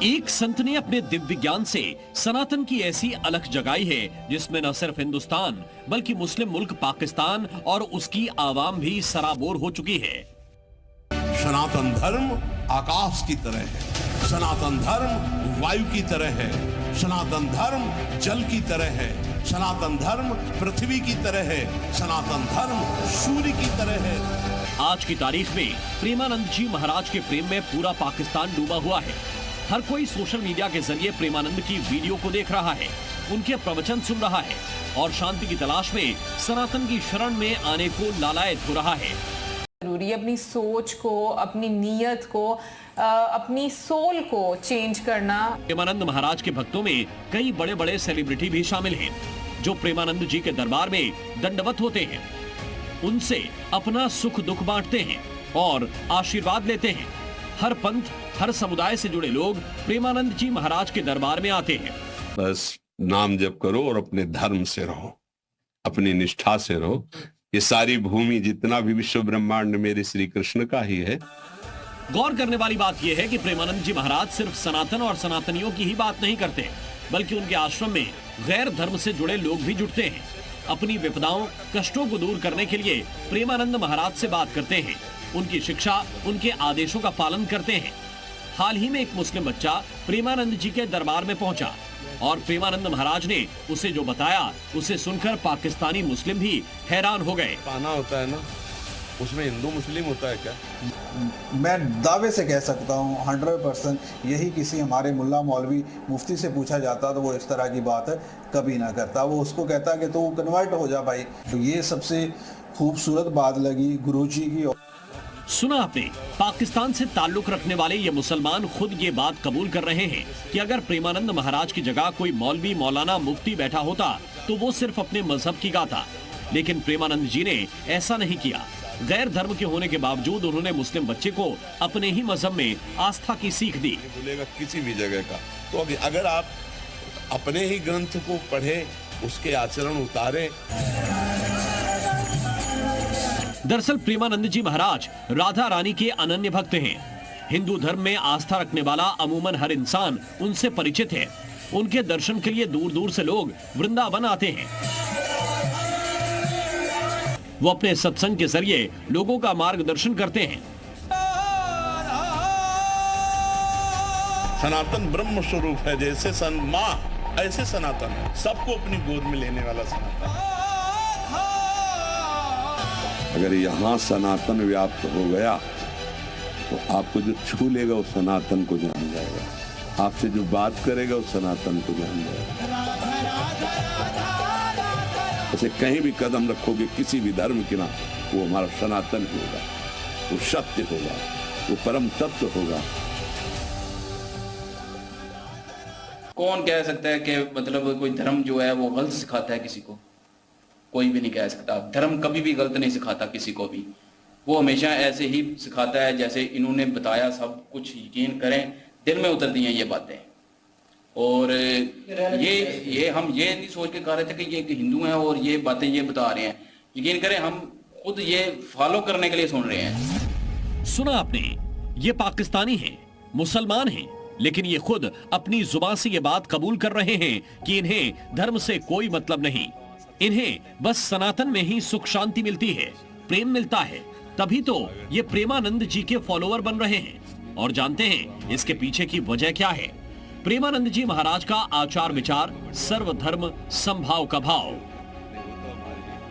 एक संत ने अपने दिव्य ज्ञान से सनातन की ऐसी अलख जगाई है जिसमें न सिर्फ हिंदुस्तान बल्कि मुस्लिम मुल्क पाकिस्तान और उसकी आवाम भी सराबोर हो चुकी है। सनातन धर्म आकाश की तरह है, सनातन धर्म वायु की तरह है, सनातन धर्म जल की तरह है, सनातन धर्म पृथ्वी की तरह है, सनातन धर्म सूर्य की तरह है। आज की तारीख में प्रेमानंद जी महाराज के प्रेम में पूरा पाकिस्तान डूबा हुआ है। हर कोई सोशल मीडिया के जरिए प्रेमानंद की वीडियो को देख रहा है, उनके प्रवचन सुन रहा है और शांति की तलाश में सनातन की शरण में आने को लालायत हो रहा है। जरूरी है अपनी सोच को, अपनी नीयत को, अपनी सोल को चेंज करना। प्रेमानंद महाराज के भक्तों में कई बड़े बड़े सेलिब्रिटी भी शामिल हैं, जो प्रेमानंद जी के दरबार में दंडवत होते हैं, उनसे अपना सुख दुख बांटते हैं और आशीर्वाद लेते हैं। हर पंथ, हर समुदाय से जुड़े लोग प्रेमानंद जी महाराज के दरबार में आते हैं। बस नाम जप करो और अपने धर्म से रहो, अपनी निष्ठा से रहो। ये सारी भूमि, जितना भी विश्व ब्रह्मांड मेरे श्री कृष्ण का ही है। गौर करने वाली बात यह है कि प्रेमानंद जी महाराज सिर्फ सनातन और सनातनियों की ही बात नहीं करते, बल्कि उनके आश्रम में गैर धर्म से जुड़े लोग भी जुटते हैं। अपनी विपदाओं, कष्टों को दूर करने के लिए प्रेमानंद महाराज से बात करते हैं, उनकी शिक्षा, उनके आदेशों का पालन करते हैं। हाल ही में एक मुस्लिम बच्चा प्रेमानंद जी के दरबार में पहुंचा और प्रेमानंद महाराज ने उसे जो बताया, उसे सुनकर पाकिस्तानी मुस्लिम भी हैरान हो गए। पाना होता है ना, उसमें हिंदू मुस्लिम होता है क्या? मैं दावे से कह सकता हूँ 100% यही किसी हमारे मुल्ला मौलवी मुफ्ती से पूछा जाता तो वो इस तरह की बात है कभी ना करता। वो उसको कहता कि तो कन्वर्ट हो जा भाई। तो ये सबसे खूबसूरत बात लगी गुरुजी की। सुना आपने, पाकिस्तान से ताल्लुक रखने वाले ये मुसलमान खुद ये बात कबूल कर रहे हैं कि अगर प्रेमानंद महाराज की जगह कोई मौलवी, मौलाना, मुफ्ती बैठा होता तो वो सिर्फ अपने मजहब की गाता। लेकिन प्रेमानंद जी ने ऐसा नहीं किया। गैर धर्म के होने के बावजूद उन्होंने मुस्लिम बच्चे को अपने ही मजहब में आस्था की सीख दी। बोलेगा किसी भी जगह का, तो अभी अगर आप अपने ही ग्रंथ को पढ़े, उसके आचरण उतारे। दरअसल प्रेमानंद जी महाराज राधा रानी के अनन्य भक्त हैं। हिंदू धर्म में आस्था रखने वाला अमूमन हर इंसान उनसे परिचित है। उनके दर्शन के लिए दूर दूर से लोग वृंदावन आते हैं। वो अपने सत्संग के जरिए लोगों का मार्गदर्शन करते हैं। सनातन ब्रह्म स्वरूप है, जैसे माँ ऐसे सनातन है, सबको अपनी गोद में लेने वाला सनातन। अगर यहाँ सनातन व्याप्त हो गया तो आपको जो छू लेगा वो सनातन को जान जाएगा, आपसे जो बात करेगा वो सनातन को जान जाएगा। ऐसे कहीं भी कदम रखोगे किसी भी धर्म के ना, वो हमारा सनातन होगा, वो सत्य होगा, वो परम तत्व होगा। कौन कह सकता है कि मतलब कोई धर्म जो है वो गलत सिखाता है किसी को? कोई भी नहीं कह सकता। धर्म कभी भी गलत नहीं सिखाता किसी को भी। वो हमेशा ऐसे ही सिखाता है जैसे इन्होंने बताया। सब कुछ यकीन करें, दिल में उतर दी हैं ये बातें। और ये हम ये नहीं सोच के कह रहे थे कि ये हिंदू हैं और ये बातें ये बता रहे हैं। यकीन करें, हम खुद ये फॉलो करने के लिए सुन रहे हैं। सुना आपने, ये पाकिस्तानी हैं, मुसलमान हैं, लेकिन ये खुद अपनी जुबान से ये बात कबूल कर रहे हैं कि इन्हें धर्म से कोई मतलब नहीं। इन्हें बस सनातन में ही सुख शांति मिलती है, प्रेम मिलता है। तभी तो ये प्रेमानंद जी के फॉलोअर बन रहे हैं। और जानते हैं इसके पीछे की वजह क्या है? प्रेमानंद जी महाराज का आचार विचार, सर्वधर्म समभाव का भाव।